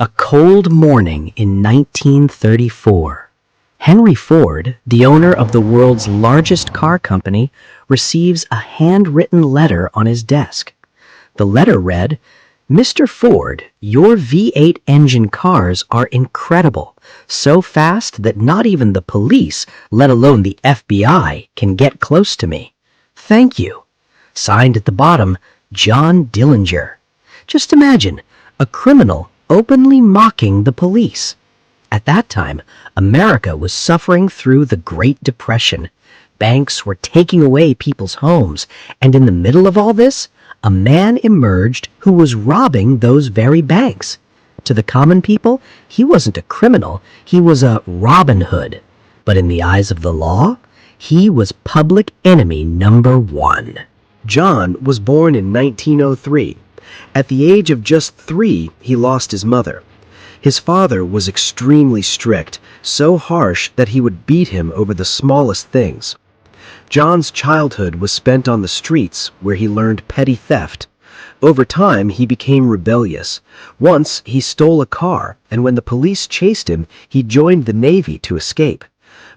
A cold morning in 1934. Henry Ford, the owner of the world's largest car company, receives a handwritten letter on his desk. The letter read, "Mr. Ford, your V8 engine cars are incredible, so fast that not even the police, let alone the FBI, can get close to me. Thank you." Signed at the bottom, John Dillinger. Just imagine, a criminal openly mocking the police. At that time, America was suffering through the Great Depression. Banks were taking away people's homes, and in the middle of all this, a man emerged who was robbing those very banks. To the common people, he wasn't a criminal, he was a Robin Hood. But in the eyes of the law, he was public enemy number one. John was born in 1903. At the age of just 3, he lost his mother. His father was extremely strict, so harsh that he would beat him over the smallest things. John's childhood was spent on the streets, where he learned petty theft. Over time, he became rebellious. Once, he stole a car, and when the police chased him, he joined the Navy to escape.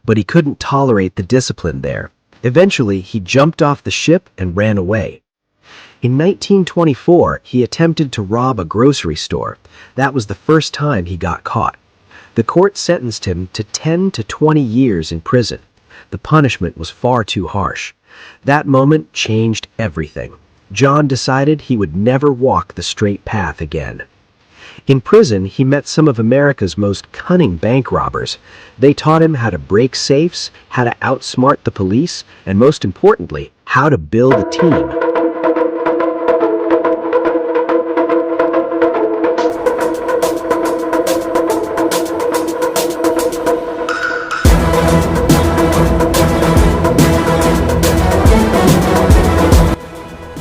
But he couldn't tolerate the discipline there. Eventually, he jumped off the ship and ran away. In 1924, he attempted to rob a grocery store. That was the first time he got caught. The court sentenced him to 10 to 20 years in prison. The punishment was far too harsh. That moment changed everything. John decided he would never walk the straight path again. In prison, he met some of America's most cunning bank robbers. They taught him how to break safes, how to outsmart the police, and most importantly, how to build a team.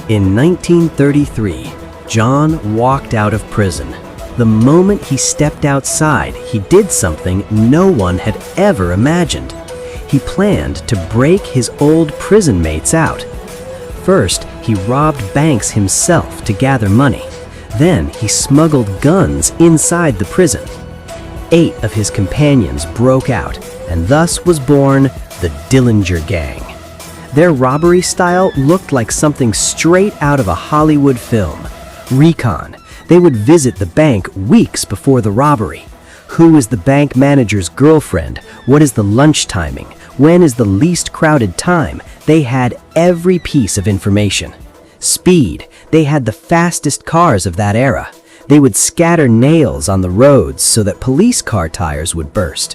In 1933, John walked out of prison. The moment he stepped outside, he did something no one had ever imagined. He planned to break his old prison mates out. First, he robbed banks himself to gather money. Then, he smuggled guns inside the prison. 8 of his companions broke out, and thus was born the Dillinger Gang. Their robbery style looked like something straight out of a Hollywood film. Recon. They would visit the bank weeks before the robbery. Who is the bank manager's girlfriend? What is the lunch timing? When is the least crowded time? They had every piece of information. Speed. They had the fastest cars of that era. They would scatter nails on the roads so that police car tires would burst.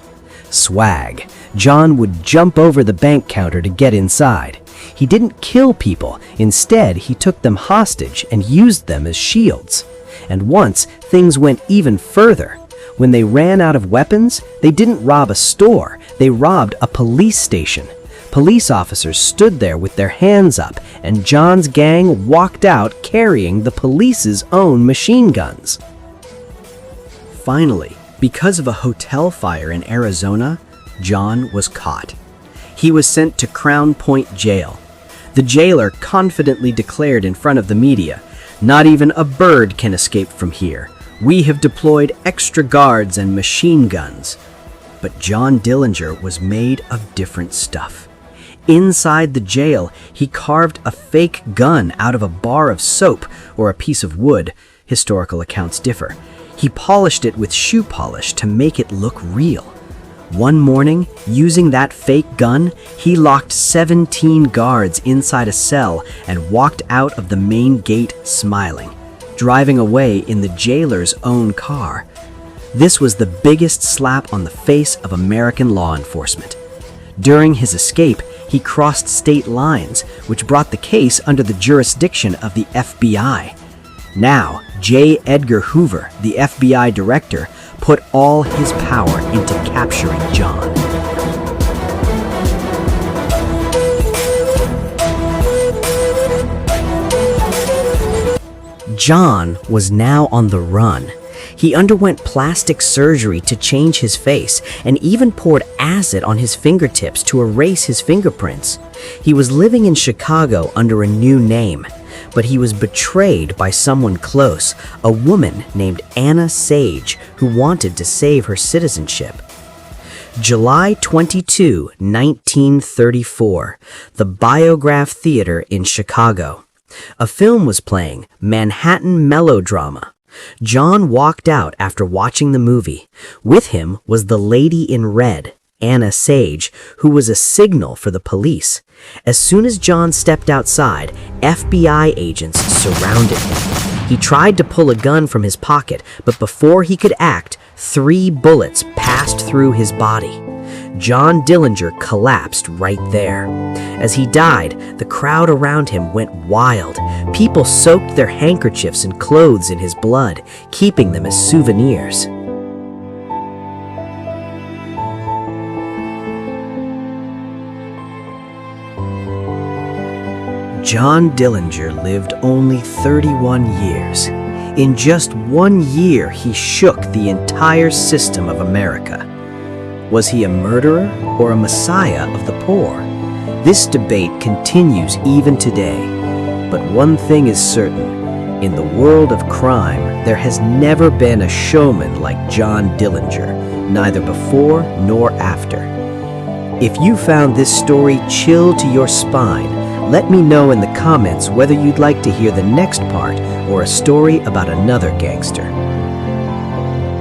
Swag. John would jump over the bank counter to get inside. He didn't kill people. Instead, he took them hostage and used them as shields. And once, things went even further. When they ran out of weapons, they didn't rob a store. They robbed a police station. Police officers stood there with their hands up, and John's gang walked out carrying the police's own machine guns. Finally, because of a hotel fire in Arizona, John was caught. He was sent to Crown Point Jail. The jailer confidently declared in front of the media, "Not even a bird can escape from here. We have deployed extra guards and machine guns." But John Dillinger was made of different stuff. Inside the jail, he carved a fake gun out of a bar of soap or a piece of wood. Historical accounts differ. He polished it with shoe polish to make it look real. One morning, using that fake gun, he locked 17 guards inside a cell and walked out of the main gate smiling, driving away in the jailer's own car. This was the biggest slap on the face of American law enforcement. During his escape, he crossed state lines, which brought the case under the jurisdiction of the FBI. Now, J. Edgar Hoover, the FBI director, put all his power into capturing John. John was now on the run. He underwent plastic surgery to change his face and even poured acid on his fingertips to erase his fingerprints. He was living in Chicago under a new name. but he was betrayed by someone close, a woman named Anna Sage, who wanted to save her citizenship. July 22, 1934, the Biograph Theater in Chicago. A film was playing, Manhattan Melodrama. John walked out after watching the movie. With him was the lady in red, Anna Sage, who was a signal for the police. As soon as John stepped outside, FBI agents surrounded him. He tried to pull a gun from his pocket, but before he could act, 3 bullets passed through his body. John Dillinger collapsed right there. As he died, the crowd around him went wild. People soaked their handkerchiefs and clothes in his blood, keeping them as souvenirs. John Dillinger lived only 31 years. In just 1 year, he shook the entire system of America. Was he a murderer or a messiah of the poor? This debate continues even today. But one thing is certain. In the world of crime, there has never been a showman like John Dillinger, neither before nor after. If you found this story chill to your spine, let me know in the comments whether you'd like to hear the next part or a story about another gangster.